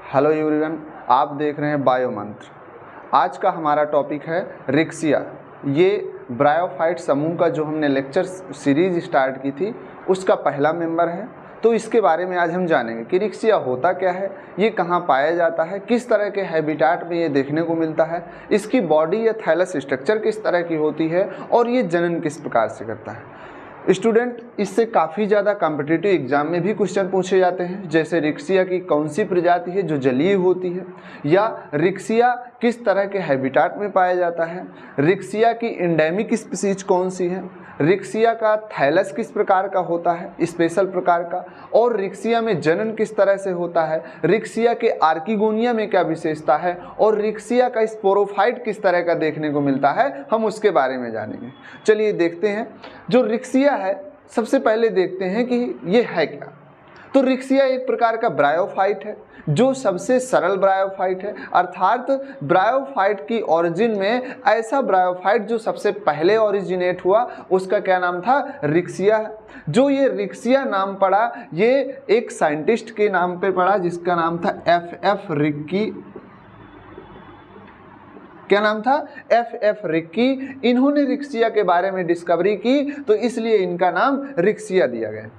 Hello everyone, आप देख रहे हैं बायो मंत्र। आज का हमारा टॉपिक है रिक्सिया। ये ब्रायोफाइट समूह का जो हमने लेक्चर सीरीज स्टार्ट की थी उसका पहला मेंबर है। तो इसके बारे में आज हम जानेंगे कि रिक्सिया होता क्या है, ये कहाँ पाया जाता है, किस तरह के हैबिटाट में ये देखने को मिलता है, इसकी बॉडी या थैलस स्ट्रक्चर किस तरह की होती है और ये जनन किस प्रकार से करता है। स्टूडेंट, इससे काफ़ी ज़्यादा कॉम्पिटिटिव एग्जाम में भी क्वेश्चन पूछे जाते हैं, जैसे रिक्सिया की कौन सी प्रजाति है जो जलीय होती है, या रिक्सिया किस तरह के हैबिटाट में पाया जाता है, रिक्सिया की एंडेमिक स्पीसीज कौन सी है, रिक्सिया का थैलस किस प्रकार का होता है, स्पेशल प्रकार का, और रिक्सिया में जनन किस तरह से होता है, रिक्सिया के आर्किगोनिया में क्या विशेषता है, और रिक्सिया का स्पोरोफाइट किस तरह का देखने को मिलता है, हम उसके बारे में जानेंगे। चलिए देखते हैं। जो रिक्सिया है, सबसे पहले देखते हैं कि ये है क्या। तो रिक्सिया एक प्रकार का ब्रायोफाइट है जो सबसे सरल ब्रायोफाइट है, अर्थात ब्रायोफाइट की ओरिजिन में ऐसा ब्रायोफाइट जो सबसे पहले ओरिजिनेट हुआ उसका क्या नाम था, रिक्सिया। जो ये रिक्सिया नाम पड़ा ये एक साइंटिस्ट के नाम पे पड़ा जिसका नाम था एफ रिक्की। क्या नाम था, एफ रिक्की। इन्होंने रिक्सिया के बारे में डिस्कवरी की तो इसलिए इनका नाम रिक्सिया दिया गया।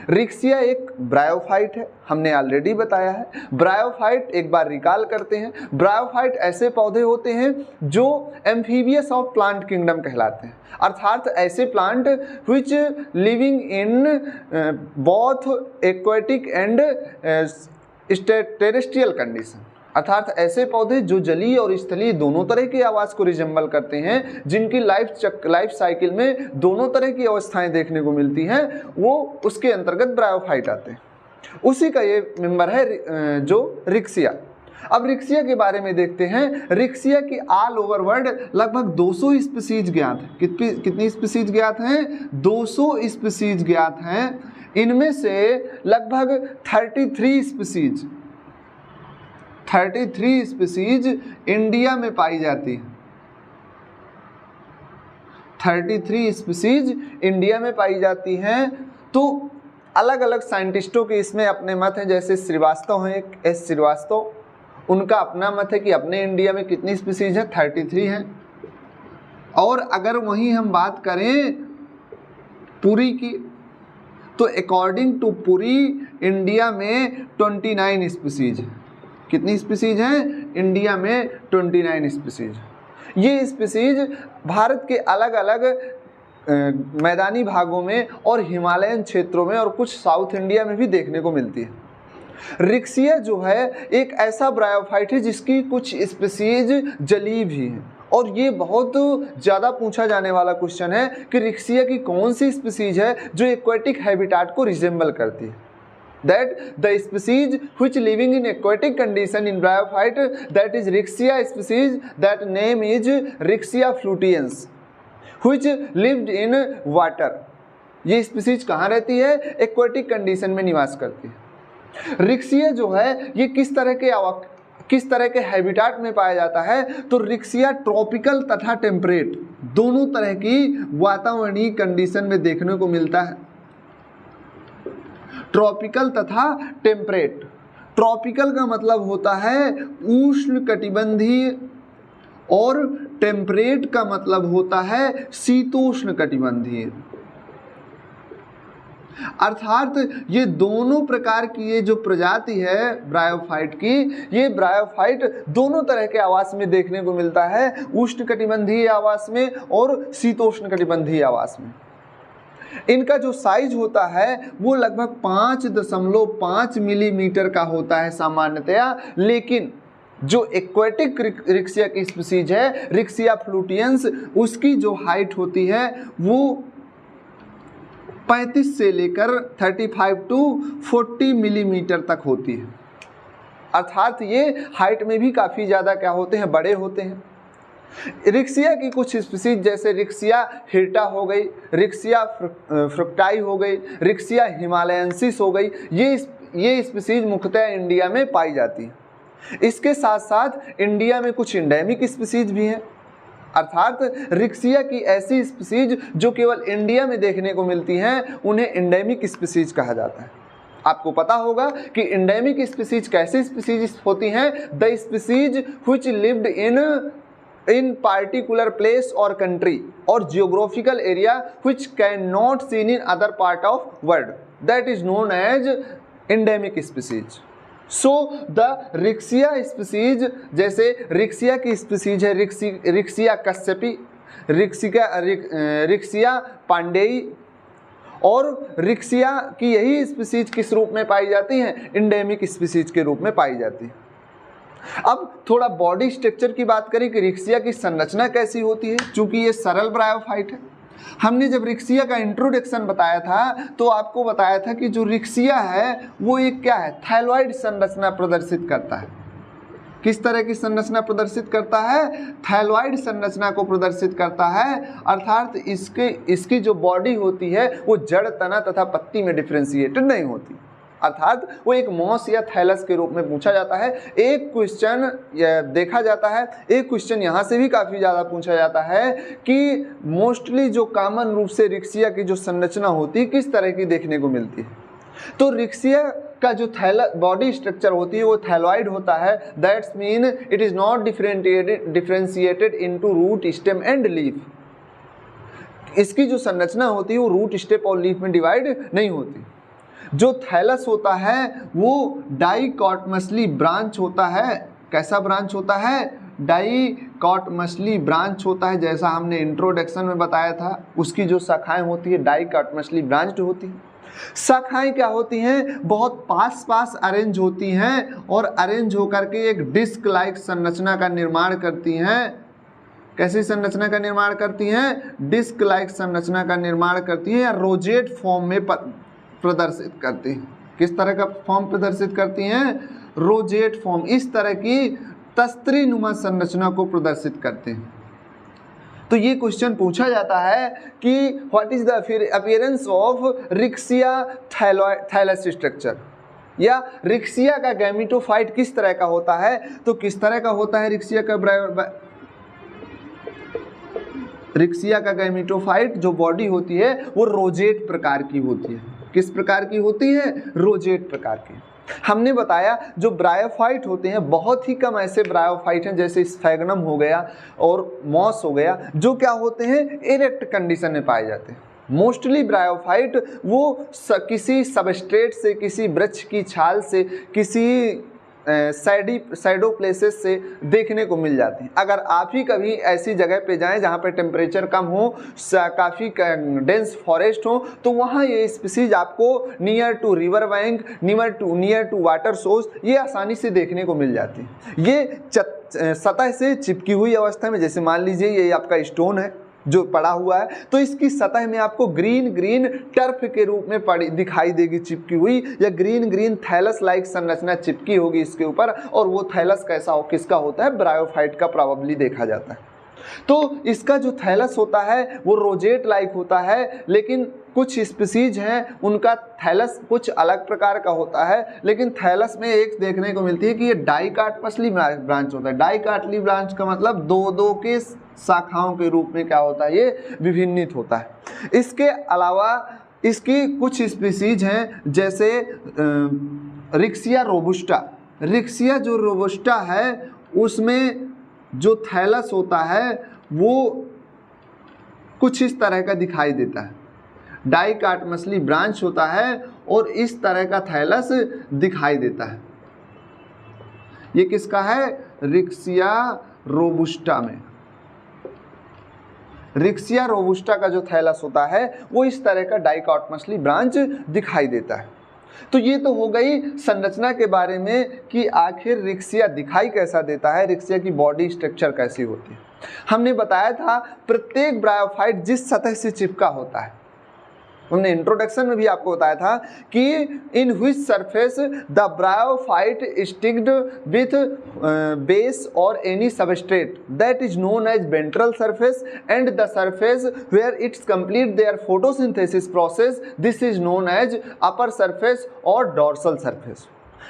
रिक्सिया एक ब्रायोफाइट है, हमने ऑलरेडी बताया है। ब्रायोफाइट एक बार रिकॉल करते हैं। ब्रायोफाइट ऐसे पौधे होते हैं जो एम्फीबियस ऑफ प्लांट किंगडम कहलाते हैं, अर्थात ऐसे plant which living in both aquatic and terrestrial condition, अर्थात ऐसे पौधे जो जलीय और स्थलीय दोनों तरह के आवास को रिजेंबल करते हैं, जिनकी लाइफ साइकिल में दोनों तरह की अवस्थाएं देखने को मिलती हैं, वो उसके अंतर्गत ब्रायोफाइट आते हैं। उसी का ये मेंबर है जो रिक्सिया। अब रिक्सिया के बारे में देखते हैं। रिक्सिया की ऑल ओवर वर्ल्ड लगभग 200 स्पीसीज ज्ञात है। कितनी स्पीसीज ज्ञात हैं? 200 स्पीसीज ज्ञात हैं। इनमें से लगभग 33 स्पीसीज इंडिया में पाई जाती है। 33 स्पीसीज इंडिया में पाई जाती हैं। तो अलग अलग साइंटिस्टों के इसमें अपने मत हैं, जैसे श्रीवास्तव हैं, एस श्रीवास्तव, उनका अपना मत है कि अपने इंडिया में कितनी स्पीसीज है, 33 हैं। और अगर वहीं हम बात करें पुरी की, तो अकॉर्डिंग टू पुरी इंडिया में 29 स्पीसीज है। कितनी स्पीसीज हैं? इंडिया में 29 स्पीसीज। ये स्पीसीज भारत के अलग अलग मैदानी भागों में और हिमालयन क्षेत्रों में और कुछ साउथ इंडिया में भी देखने को मिलती है। रिक्सिया जो है एक ऐसा ब्रायोफाइट है जिसकी कुछ स्पीसीज जलीय भी हैं, और ये बहुत ज़्यादा पूछा जाने वाला क्वेश्चन है कि रिक्सिया की कौन सी स्पीसीज है जो एक्वेटिक हैबिटाट को रिजेंबल करती है। That the species which living in aquatic condition in bryophyte, that is Rixia species, that name is Rixia fluvians, which lived in water. ये स्पीसीज कहाँ रहती है? एक्वेटिक कंडीशन में निवास करती है। रिक्सिया जो है ये किस तरह के हैबिटाट में पाया जाता है? तो रिक्सिया ट्रॉपिकल तथा टेम्परेट दोनों तरह की वातावरणीय कंडीशन में देखने को मिलता है। ट्रॉपिकल तथा टेम्परेट। ट्रॉपिकल का मतलब होता है उष्ण कटिबंधीय और टेम्परेट का मतलब होता है शीतोष्ण कटिबंधीय, अर्थात ये दोनों प्रकार की ये जो प्रजाति है ब्रायोफाइट की, ये ब्रायोफाइट दोनों तरह के आवास में देखने को मिलता है, उष्ण कटिबंधीय आवास में और शीतोष्ण कटिबंधीय आवास में। इनका जो साइज होता है वो लगभग 5.5 मिलीमीटर का होता है सामान्यतया, लेकिन जो एक्वेटिक रिक्सिया की स्पीसीज है रिक्सिया फ्लूटियंस, उसकी जो हाइट होती है वो 35 से लेकर 35 टू 40 मिलीमीटर तक होती है, अर्थात ये हाइट में भी काफ़ी ज़्यादा क्या होते हैं, बड़े होते हैं। रिक्सिया की कुछ स्पीसीज जैसे रिक्सिया हिर्टा हो गई, रिक्सिया फ्रुक्टाई हो गई, रिक्सिया हिमालयंसिस हो गई, ये स्पीसीज मुख्यतः इंडिया में पाई जाती है। इसके साथ साथ इंडिया में कुछ एंडेमिक स्पीसीज भी हैं, अर्थात रिक्सिया की ऐसी स्पीसीज जो केवल इंडिया में देखने को मिलती हैं उन्हें एंडेमिक स्पीसीज कहा जाता है। आपको पता होगा कि एंडेमिक स्पीसीज कैसी स्पीसीज होती हैं, the species which lived in particular place और कंट्री और geographical area which can not seen in other part of world, that is known as endemic species. So the Riccia species, जैसे Riccia की species है Riccia कश्यपी, Riccia पांडेई, और Riccia की यही स्पीसीज किस रूप में पाई जाती हैं, एंडेमिक स्पीसीज के रूप में पाई जाती है। अब थोड़ा बॉडी स्ट्रक्चर की बात करें कि रिक्सिया की संरचना कैसी होती है। चूंकि ये सरल ब्रायोफाइट है, हमने जब रिक्सिया का इंट्रोडक्शन बताया था तो आपको बताया था कि जो रिक्सिया है वो एक क्या है, थायलॉइड संरचना प्रदर्शित करता है। किस तरह की संरचना प्रदर्शित करता है, थायलॉइड संरचना को प्रदर्शित करता है, अर्थात इसकी जो बॉडी होती है वो जड़, तना तथा पत्ती में डिफरेंशिएटेड नहीं होती, अर्थात वो एक मॉस या थैलस के रूप में पूछा जाता है। एक क्वेश्चन देखा जाता है, एक क्वेश्चन यहाँ से भी काफ़ी ज़्यादा पूछा जाता है कि मोस्टली जो कॉमन रूप से रिक्सिया की जो संरचना होती है किस तरह की देखने को मिलती है। तो रिक्सिया का जो बॉडी स्ट्रक्चर होती है वो थैलॉइड होता है, that's mean it is not differentiated into root, stem and leaf. इसकी जो संरचना होती है वो रूट, स्टेप और लीफ में डिवाइड नहीं होती। जो थैलस होता है वो डाइकॉटमसली ब्रांच होता है। कैसा ब्रांच होता है, डाइकॉटमसली ब्रांच होता है, जैसा हमने इंट्रोडक्शन में बताया था। उसकी जो शाखाएं होती है डाइकॉटमसली ब्रांच्ड होती है। शाखाएं क्या होती हैं, बहुत पास अरेंज होती हैं और अरेंज होकर के एक डिस्क लाइक संरचना का निर्माण करती हैं। कैसी संरचना का निर्माण करती हैं, डिस्क लाइक संरचना का निर्माण करती हैं या रोजेट फॉर्म में प्रदर्शित करती हैं। किस तरह का फॉर्म प्रदर्शित करती हैं, रोजेट फॉर्म, इस तरह की तस्त्री नुमा संरचना को प्रदर्शित करते हैं। तो ये क्वेश्चन पूछा जाता है कि what is the appearance of Riccia thallus structure, या रिक्सिया का गैमेटोफाइट किस तरह का होता है। तो किस तरह का होता है रिक्सिया का गैमेटोफाइट जो बॉडी होती है वो रोजेट प्रकार की होती है। किस प्रकार की होती है, रोजेट प्रकार की। हमने बताया जो ब्रायोफाइट होते हैं, बहुत ही कम ऐसे ब्रायोफाइट हैं जैसे स्फैगनम हो गया और मॉस हो गया, जो क्या होते हैं, इरेक्ट कंडीशन में पाए जाते हैं। मोस्टली ब्रायोफाइट वो किसी सबस्ट्रेट से, किसी वृक्ष की छाल से, किसी सैडो प्लेसेस से देखने को मिल जाती हैं। अगर आप ही कभी ऐसी जगह पे जाएं जहाँ पे टेम्परेचर कम हो, काफ़ी डेंस फॉरेस्ट हो, तो वहाँ ये स्पीसीज आपको near to river bank, near to water source ये आसानी से देखने को मिल जाती है। ये सतह से चिपकी हुई अवस्था में, जैसे मान लीजिए ये आपका स्टोन है जो पड़ा हुआ है, तो इसकी सतह में आपको ग्रीन टर्फ के रूप में पड़ी दिखाई देगी चिपकी हुई, या ग्रीन थैलस लाइक संरचना चिपकी होगी इसके ऊपर। और वो थैलस कैसा हो, किसका होता है, ब्रायोफाइट का प्रोबेबली देखा जाता है। तो इसका जो थैलस होता है वो रोजेट लाइक होता है, लेकिन कुछ स्पीसीज हैं उनका थैलस कुछ अलग प्रकार का होता है। लेकिन थैलस में एक देखने को मिलती है कि ये डाइकॉटमसली ब्रांच होता है। डाइकॉटली ब्रांच का मतलब दो के शाखाओं के रूप में क्या होता है, ये विभिन्नित होता है। इसके अलावा इसकी कुछ स्पीसीज हैं जैसे रिक्सिया रोबुस्टा। रिक्सिया जो रोबुस्टा है उसमें जो थैलस होता है वो कुछ इस तरह का दिखाई देता है, डाइकॉटमसली ब्रांच होता है और इस तरह का थैलस दिखाई देता है। ये किसका है, रिक्सिया रोबुस्टा में। रिक्सिया रोबुस्टा का जो थैलस होता है वो इस तरह का डाइकॉटमसली ब्रांच दिखाई देता है। तो ये तो हो गई संरचना के बारे में कि आखिर रिक्सिया दिखाई कैसा देता है, रिक्सिया की बॉडी स्ट्रक्चर कैसी होती है। हमने बताया था प्रत्येक ब्रायोफाइट जिस सतह से चिपका होता है, हमने इंट्रोडक्शन में भी आपको बताया था कि in which surface the bryophyte sticked with base और any substrate that is known as ventral surface and the surface where it's complete there photosynthesis process, this is known as upper surface और dorsal surface.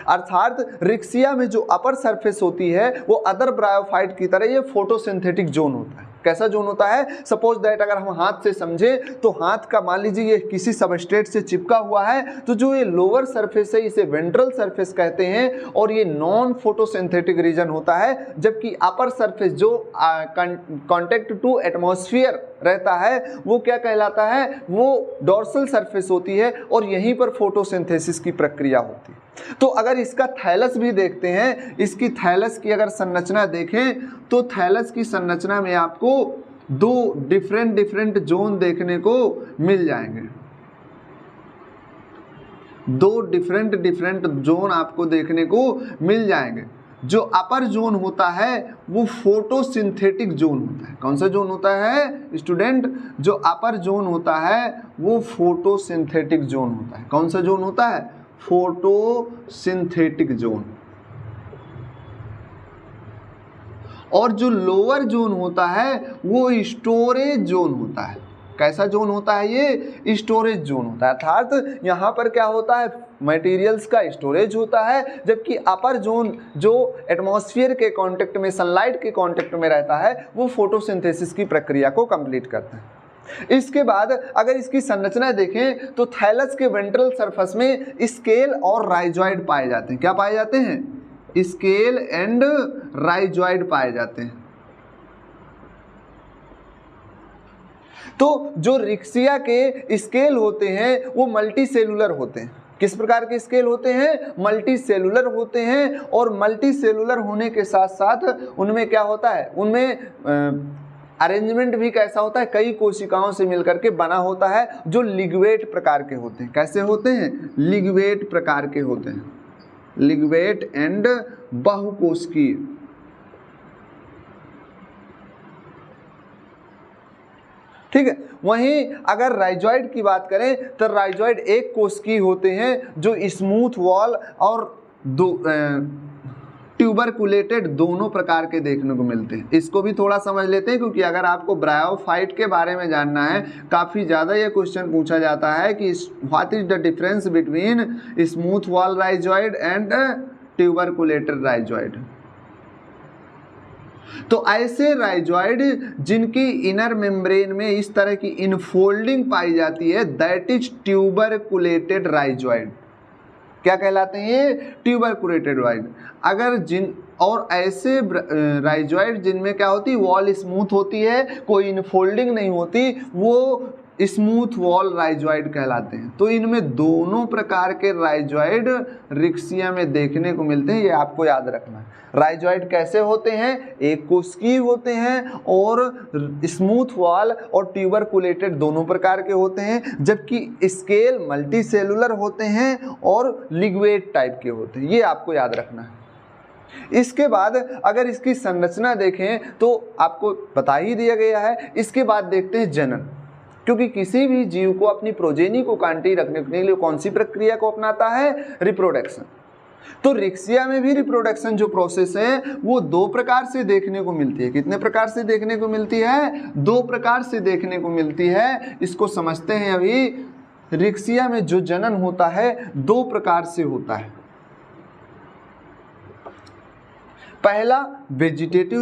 अर्थात Riccia में जो upper surface होती है वो other bryophyte की तरह ये फोटोसिंथेटिक जोन होता है। कैसा जोन होता है? सपोज दैट अगर हम हाथ से समझे तो हाथ का मान लीजिए ये किसी सबस्ट्रेट से चिपका हुआ है, तो जो ये लोअर सरफेस है इसे वेंट्रल सरफेस कहते हैं और ये नॉन फोटोसिंथेटिक रीजन होता है, जबकि अपर सरफेस जो कांटेक्ट टू एटमॉस्फेयर रहता है वो क्या कहलाता है? वो डोर्सल सरफेस होती है और यहीं पर फोटोसिंथेसिस की प्रक्रिया होती है। तो अगर इसका थैलस भी देखते हैं, इसकी थैलस की अगर संरचना देखें तो थैलस की संरचना में आपको दो डिफरेंट जोन देखने को मिल जाएंगे। दो डिफरेंट जोन आपको देखने को मिल जाएंगे। जो अपर जोन होता है वो फोटोसिंथेटिक जोन होता है। कौन सा जोन होता है स्टूडेंट? जो अपर जोन होता है वो फोटोसिंथेटिक जोन होता है। कौन सा जोन होता है? Photosynthetic zone. और जो लोअर जोन होता है वो स्टोरेज जोन होता है। कैसा जोन होता है? ये स्टोरेज जोन होता है। अर्थात यहाँ पर क्या होता है? मटेरियल्स का स्टोरेज होता है, जबकि अपर जोन जो एटमॉस्फेयर के कांटेक्ट में, सनलाइट के कांटेक्ट में रहता है वो फोटोसिंथेसिस की प्रक्रिया को कंप्लीट करता है। इसके बाद अगर इसकी संरचना देखें तो थैलस के वेंट्रल सरफेस में स्केल और राइजॉइड पाए जाते हैं। क्या पाए जाते हैं? स्केल एंड राइजॉइड पाए जाते हैं। तो जो रिक्सिया के स्केल होते हैं वो मल्टी सेलुलर होते हैं। किस प्रकार के स्केल होते हैं? मल्टी सेलुलर होते हैं। और मल्टी सेलुलर होने के साथ साथ उनमें क्या होता है? उनमें अरेंजमेंट भी कैसा होता है? कई कोशिकाओं से मिलकर के बना होता है, जो लिग्वेट प्रकार के होते हैं। कैसे होते हैं? लिग्वेट प्रकार के होते हैं। लिग्वेट एंड बहुकोशिकीय। ठीक है। वहीं अगर राइजॉइड की बात करें तो राइजॉइड एक कोशिकीय होते हैं जो स्मूथ वॉल और ट्यूबरकुलेटेड दोनों प्रकार के देखने को मिलते हैं। इसको भी थोड़ा समझ लेते हैं, क्योंकि अगर आपको ब्रायोफाइट के बारे में जानना है, काफ़ी ज़्यादा ये क्वेश्चन पूछा जाता है कि what is the difference between smooth wall rhizoid and tuberculated rhizoid. तो ऐसे राइजॉइड जिनकी इनर मेम्ब्रेन में इस तरह की इनफोल्डिंग पाई जाती है, दैट इज ट्यूबरकुलेटेड राइजॉइड। क्या कहलाते हैं ये? ट्यूबरकुलेटेड राइजॉइड। अगर जिन और ऐसे राइजॉइड जिनमें क्या होती है? वॉल स्मूथ होती है, कोई इनफोल्डिंग नहीं होती, वो स्मूथ वॉल राइजॉइड कहलाते हैं। तो इनमें दोनों प्रकार के राइजॉइड रिक्सिया में देखने को मिलते हैं, ये आपको याद रखना है। राइजॉइड कैसे होते हैं? एक कोशिकीय होते हैं और स्मूथ वॉल और ट्यूबरकुलेटेड दोनों प्रकार के होते हैं, जबकि स्केल मल्टी सेलुलर होते हैं और लिग्वेट टाइप के होते हैं। ये आपको याद रखना है। इसके बाद अगर इसकी संरचना देखें तो आपको बता ही दिया गया है। इसके बाद देखते हैं जनन, क्योंकि किसी भी जीव को अपनी प्रोजेनी को कांटी रखने के लिए कौन सी प्रक्रिया को अपनाता है? रिप्रोडक्शन। तो रिक्सिया में भी रिप्रोडक्शन जो प्रोसेस है वो दो प्रकार से देखने को मिलती है। कितने प्रकार से देखने को मिलती है? दो प्रकार से देखने को मिलती है। इसको समझते हैं अभी। रिक्सिया में जो जनन होता है दो प्रकार से होता है। पहला वेजिटेटिव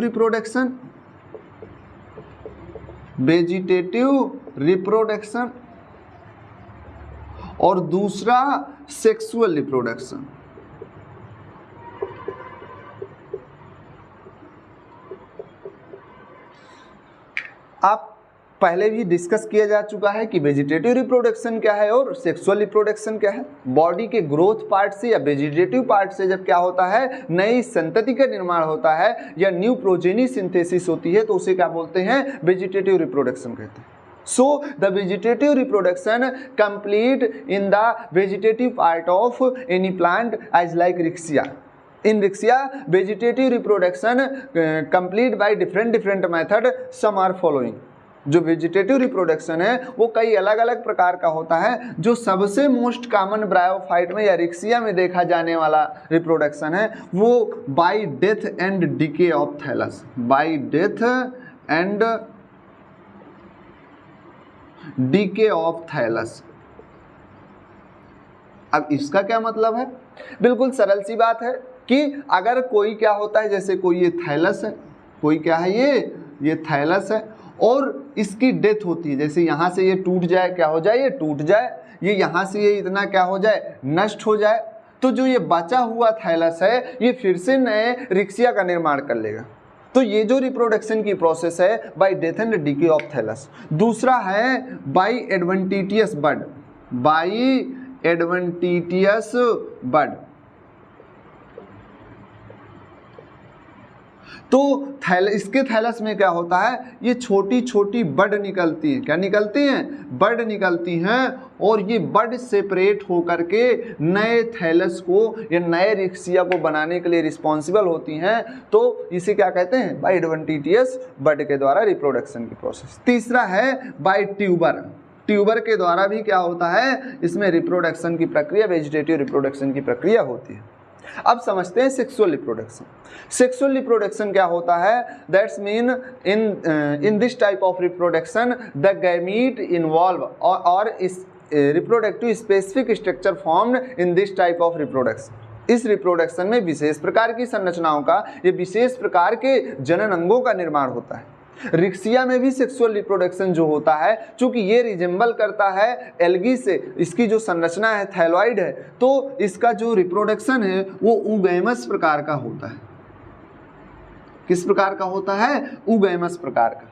रिप्रोडक्शन, और दूसरा सेक्सुअल रिप्रोडक्शन। आप पहले भी डिस्कस किया जा चुका है कि वेजिटेटिव रिप्रोडक्शन क्या है और सेक्सुअल रिप्रोडक्शन क्या है। बॉडी के ग्रोथ पार्ट से या वेजिटेटिव पार्ट से जब क्या होता है? नई संतति का निर्माण होता है या न्यू प्रोजेनी सिंथेसिस होती है, तो उसे क्या बोलते हैं? वेजिटेटिव रिप्रोडक्शन कहते हैं। So the vegetative reproduction complete in the vegetative part of any plant as like Rixia. In Rixia, vegetative reproduction complete by different method. Some are following. जो वेजिटेटिव रिप्रोडक्शन है वो कई अलग अलग प्रकार का होता है। जो सबसे मोस्ट कॉमन ब्रायोफाइट में या रिक्सिया में देखा जाने वाला रिप्रोडक्शन है वो by death and decay of thallus. By death and decay of thallus. अब इसका क्या मतलब है? बिल्कुल सरल सी बात है कि अगर कोई क्या होता है, जैसे कोई ये थैलस है, कोई क्या है? ये ये थैलस है, और इसकी डेथ होती है, जैसे यहाँ से ये टूट जाए, क्या हो जाए, ये टूट जाए, ये यहाँ से ये इतना क्या हो जाए, नष्ट हो जाए, तो जो ये बचा हुआ थैलस है ये फिर से नए रिक्सिया का निर्माण कर लेगा। तो ये जो रिप्रोडक्शन की प्रोसेस है by death and decay of thallus. दूसरा है by adventitious bud, by adventitious bud. तो इसके थैलस में क्या होता है, ये छोटी छोटी बड निकलती हैं, क्या निकलती हैं, बड निकलती हैं, और ये बड सेपरेट होकर के नए थैलस को या नए रिक्सिया को बनाने के लिए रिस्पॉन्सिबल होती हैं। तो इसे क्या कहते हैं, बाय एडवेंटिटियस बड के द्वारा रिप्रोडक्शन की प्रोसेस। तीसरा है बाय ट्यूबर, ट्यूबर के द्वारा भी क्या होता है, इसमें रिप्रोडक्शन की प्रक्रिया, वेजिटेटिव रिप्रोडक्शन की प्रक्रिया होती है। अब समझते हैं सेक्सुअल रिप्रोडक्शन। सेक्सुअल रिप्रोडक्शन क्या होता है, that's mean in this type of reproduction the gamete involve और इस reproductive specific structure formed in this type of reproduction. इस रिप्रोडक्शन में विशेष प्रकार की संरचनाओं का, ये विशेष प्रकार के जनन अंगों का निर्माण होता है। रिक्सिया में भी सेक्सुअल रिप्रोडक्शन जो होता है, चूंकि ये रिजेंबल करता है एल्गी से, इसकी जो संरचना है थैलॉइड है, तो इसका जो रिप्रोडक्शन है वो उगैमस प्रकार का होता है। किस प्रकार का होता है, उगैमस प्रकार का।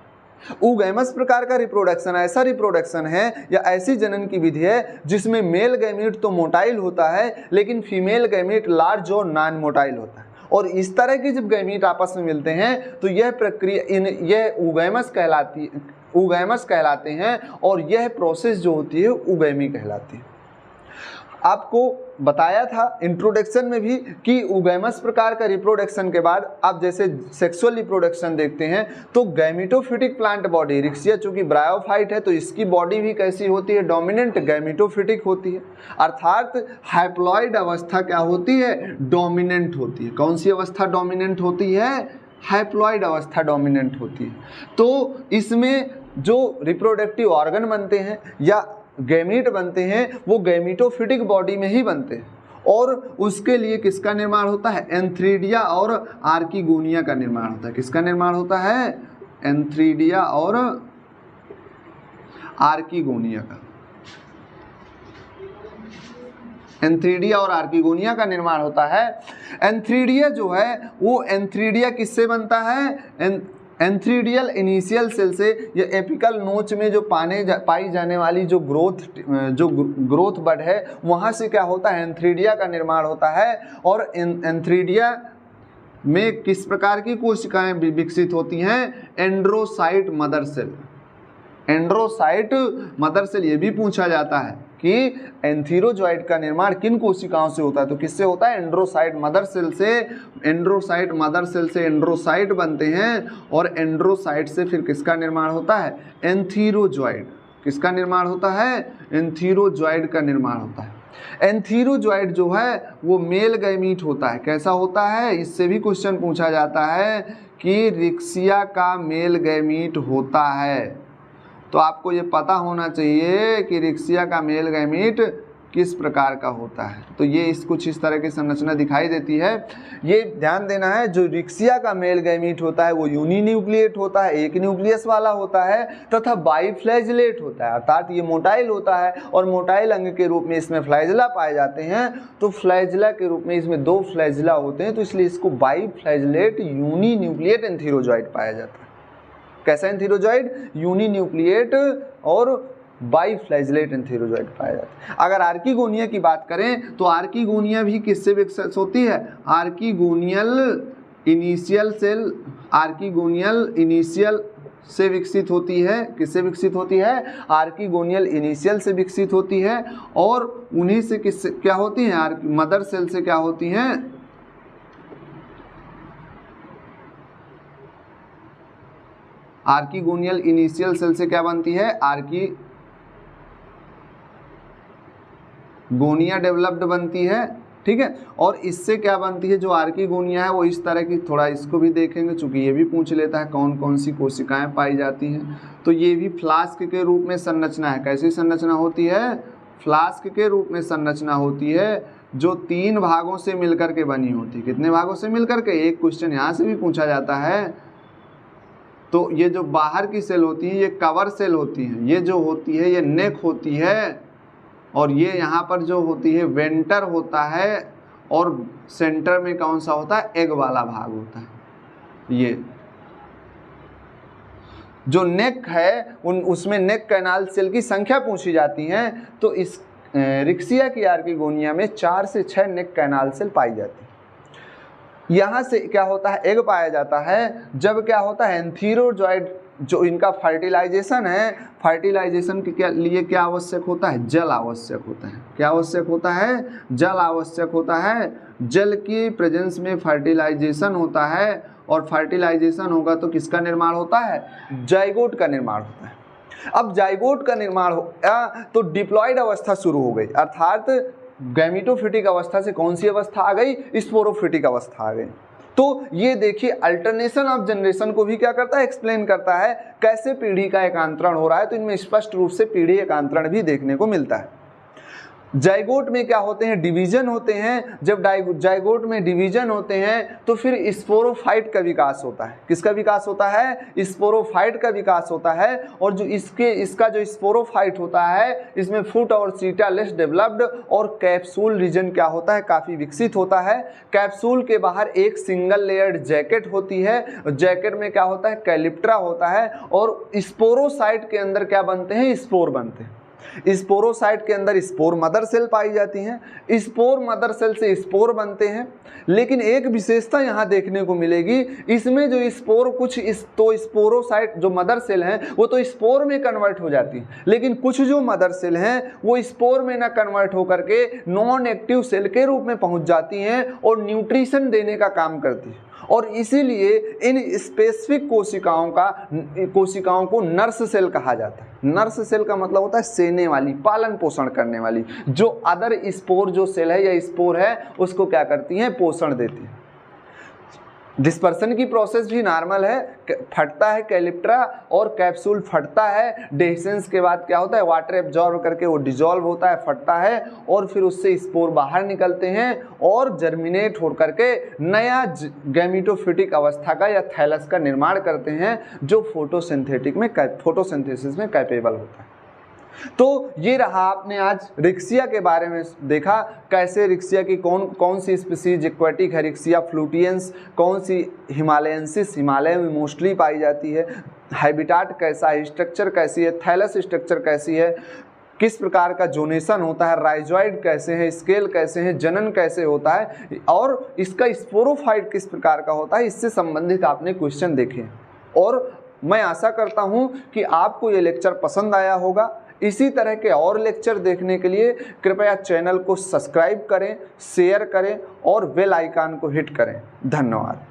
उगैमस प्रकार का रिप्रोडक्शन ऐसा रिप्रोडक्शन है या ऐसी जनन की विधि है जिसमें मेल गैमीट तो मोटाइल होता है लेकिन फीमेल गैमीट लार्ज और नॉन मोटाइल होता है। और इस तरह के जब गैमीट आपस में मिलते हैं तो यह प्रक्रिया यह उगैमस कहलाते हैं, और यह प्रोसेस जो होती है उगैमी कहलाती है। आपको बताया था इंट्रोडक्शन में भी कि उगैमस प्रकार का रिप्रोडक्शन के बाद आप जैसे सेक्सुअल रिप्रोडक्शन देखते हैं तो गैमिटोफिटिक प्लांट बॉडी, रिक्सिया चूंकि ब्रायोफाइट है तो इसकी बॉडी भी कैसी होती है, डोमिनेंट गैमिटोफिटिक होती है, अर्थात हाइप्लॉइड अवस्था क्या होती है, डोमिनेंट होती है। कौन सी अवस्था डोमिनेंट होती है, हाइप्लॉइड अवस्था डोमिनेंट होती है। तो इसमें जो रिप्रोडक्टिव ऑर्गन बनते हैं या गैमीट बनते हैं वो गैमिटोफिटिक बॉडी में ही बनते हैं, और उसके लिए किसका निर्माण होता है, एंथ्रीडिया और आर्कीगोनिया का निर्माण होता है। किसका निर्माण होता है, एंथ्रीडिया और आर्कीगोनिया का। एंथ्रीडिया और आर्कीगोनिया का निर्माण होता है। एंथ्रीडिया जो है वो एंथ्रीडिया किससे बनता है, एंथ्रीडियल इनिशियल सेल से, या एपिकल नोच में जो पाई जाने वाली जो ग्रोथ बड है वहाँ से क्या होता है, एंथ्रीडिया का निर्माण होता है। और एंथ्रीडिया में किस प्रकार की कोशिकाएं विकसित होती हैं, एंड्रोसाइट मदर सेल। एंड्रोसाइट मदर सेल, ये भी पूछा जाता है कि एंथीरोजॉइड का निर्माण किन कोशिकाओं से होता है, तो किससे होता है, एंड्रोसाइट मदर सेल से। एंड्रोसाइट मदर सेल से एंड्रोसाइट बनते हैं, और एंड्रोसाइट से फिर किसका निर्माण होता है, एंथीरोजॉइड। किसका निर्माण होता है, एंथीरोजॉइड का निर्माण होता है। एंथीरोजॉइड जो है वो मेल गैमीट होता है। कैसा होता है, इससे भी क्वेश्चन पूछा जाता है कि रिक्सिया का मेल गैमीट होता है। तो आपको ये पता होना चाहिए कि रिक्सिया का मेल गैमीट किस प्रकार का होता है। तो ये कुछ इस तरह की संरचना दिखाई देती है। ये ध्यान देना है, जो रिक्सिया का मेल गैमीट होता है वो यूनिन्यूक्लिएट होता है, एक न्यूक्लियस वाला होता है, तथा बाईफ्लैजिलेट होता है, अर्थात ये मोटाइल होता है, और मोटाइल अंग के रूप में इसमें फ्लैजिला पाए जाते हैं। तो फ्लैजिला के रूप में इसमें 2 फ्लैजिला होते हैं, तो इसलिए इसको बाईफ्लैजिलेट यूनिन्यूक्लिएट एंथीरोजॉइड पाया जाता है। कैसा एंथीरोजॉइड, यूनिन्यूक्लिएट और बाईफ्लैजिलेट एंथीरोजॉइड पाया जाता है। अगर आर्कीगोनिया की बात करें तो आर्कीगोनिया भी किससे विकसित होती है, आर्कीगोनियल इनिशियल सेल, आर्कीगोनियल इनिशियल से विकसित होती है। किससे विकसित होती है, आर्कीगोनियल इनिशियल से विकसित होती है, और उन्हीं से किससे क्या होती है, मदर सेल से क्या होती हैं, आर्कीगोनियल इनिशियल सेल से क्या बनती है, आर्कीगोनिया डेवलप्ड बनती है, ठीक है। और इससे क्या बनती है, जो आर्कीगोनिया है वो इस तरह की, थोड़ा इसको भी देखेंगे चूंकि ये भी पूछ लेता है कौन कौन सी कोशिकाएं पाई जाती हैं। तो ये भी फ्लास्क के रूप में संरचना है। कैसी संरचना होती है, फ्लास्क के रूप में संरचना होती है, जो 3 भागों से मिलकर के बनी होती है। कितने भागों से मिलकर के, एक क्वेश्चन यहाँ से भी पूछा जाता है, तो ये जो बाहर की सेल होती है ये कवर सेल होती हैं, ये जो होती है ये नेक होती है, और ये यहाँ पर जो होती है वेंटर होता है, और सेंटर में कौन सा होता है, एग वाला भाग होता है। ये जो नेक है उसमें नेक कैनाल सेल की संख्या पूछी जाती है, तो इस रिक्सिया की आर्किगोनिया में 4 से 6 नेक कैनाल सेल पाई जाती है। यहाँ से क्या होता है, एग पाया जाता है। जब क्या होता है, एंथीरोजॉइड जो इनका फर्टिलाइजेशन है, फर्टिलाइजेशन के लिए क्या आवश्यक होता है, जल आवश्यक होता है। क्या आवश्यक होता है, जल आवश्यक होता है। जल की प्रेजेंस में फर्टिलाइजेशन होता है, और फर्टिलाइजेशन होगा तो किसका निर्माण होता है, जाइगोट का निर्माण होता है। अब जाइगोट का निर्माण हो तो डिप्लॉयड अवस्था शुरू हो गई, अर्थात गैमेटोफिटिक अवस्था से कौन सी अवस्था आ गई, स्पोरोफिटिक अवस्था आ गई। तो ये देखिए अल्टरनेशन ऑफ जनरेशन को भी क्या करता है, एक्सप्लेन करता है, कैसे पीढ़ी का एकांतरण हो रहा है। तो इनमें स्पष्ट रूप से पीढ़ी एकांतरण भी देखने को मिलता है। जाइगोट में क्या होते हैं, डिवीजन होते हैं। जब जाइगोट में डिवीजन होते हैं तो फिर स्पोरोफाइट का विकास होता है। किसका विकास होता है, स्पोरोफाइट का विकास होता है। और जो इसका जो स्पोरोफाइट होता है, इसमें फुट और सीटा लेस डेवलप्ड, और कैप्सूल रीजन क्या होता है, काफ़ी विकसित होता है। कैप्सूल के बाहर एक सिंगल लेयर्ड जैकेट होती है, जैकेट में क्या होता है, कैलिप्ट्रा होता है, और स्पोरोसाइट के अंदर क्या बनते हैं, स्पोर बनते हैं। स्पोरोसाइट के अंदर स्पोर मदर सेल पाई जाती हैं, स्पोर मदर सेल से स्पोर बनते हैं। लेकिन एक विशेषता यहाँ देखने को मिलेगी, इसमें जो स्पोर तो स्पोरोसाइट जो मदर सेल हैं वो तो स्पोर में कन्वर्ट हो जाती है, लेकिन कुछ जो मदर सेल हैं वो स्पोर में ना कन्वर्ट होकर के नॉन एक्टिव सेल के रूप में पहुँच जाती हैं और न्यूट्रिशन देने का काम करती है। और इसीलिए इन स्पेसिफिक कोशिकाओं को नर्स सेल कहा जाता है। नर्स सेल का मतलब होता है सेने वाली, पालन पोषण करने वाली, जो अदर स्पोर जो सेल है या स्पोर है उसको क्या करती हैं, पोषण देती है। डिस्पर्सन की प्रोसेस भी नॉर्मल है, फटता है कैलिप्ट्रा और कैप्सूल फटता है। डेhiscence के बाद क्या होता है, वाटर एब्जॉर्ब करके वो डिजॉल्व होता है, फटता है, और फिर उससे स्पोर बाहर निकलते हैं और जर्मिनेट हो करके नया गैमेटोफिटिक अवस्था का या थैलस का निर्माण करते हैं, जो फोटोसिंथेसिस में कैपेबल होता है। तो ये रहा, आपने आज रिक्सिया के बारे में देखा, कैसे रिक्सिया की कौन सी स्पीसीज एक्वेटिक है, रिक्सिया फ्लूटियंस, कौन सी हिमालयंसिस हिमालय में मोस्टली पाई जाती है, हैबिटाट कैसा है, स्ट्रक्चर कैसी है, थैलस स्ट्रक्चर कैसी है, किस प्रकार का जोनेशन होता है, राइजॉइड कैसे है, स्केल कैसे है, जनन कैसे होता है, और इसका स्पोरोफाइट किस प्रकार का होता है, इससे संबंधित आपने क्वेश्चन देखे। और मैं आशा करता हूँ कि आपको ये लेक्चर पसंद आया होगा। इसी तरह के और लेक्चर देखने के लिए कृपया चैनल को सब्सक्राइब करें, शेयर करें और बेल आइकन को हिट करें। धन्यवाद।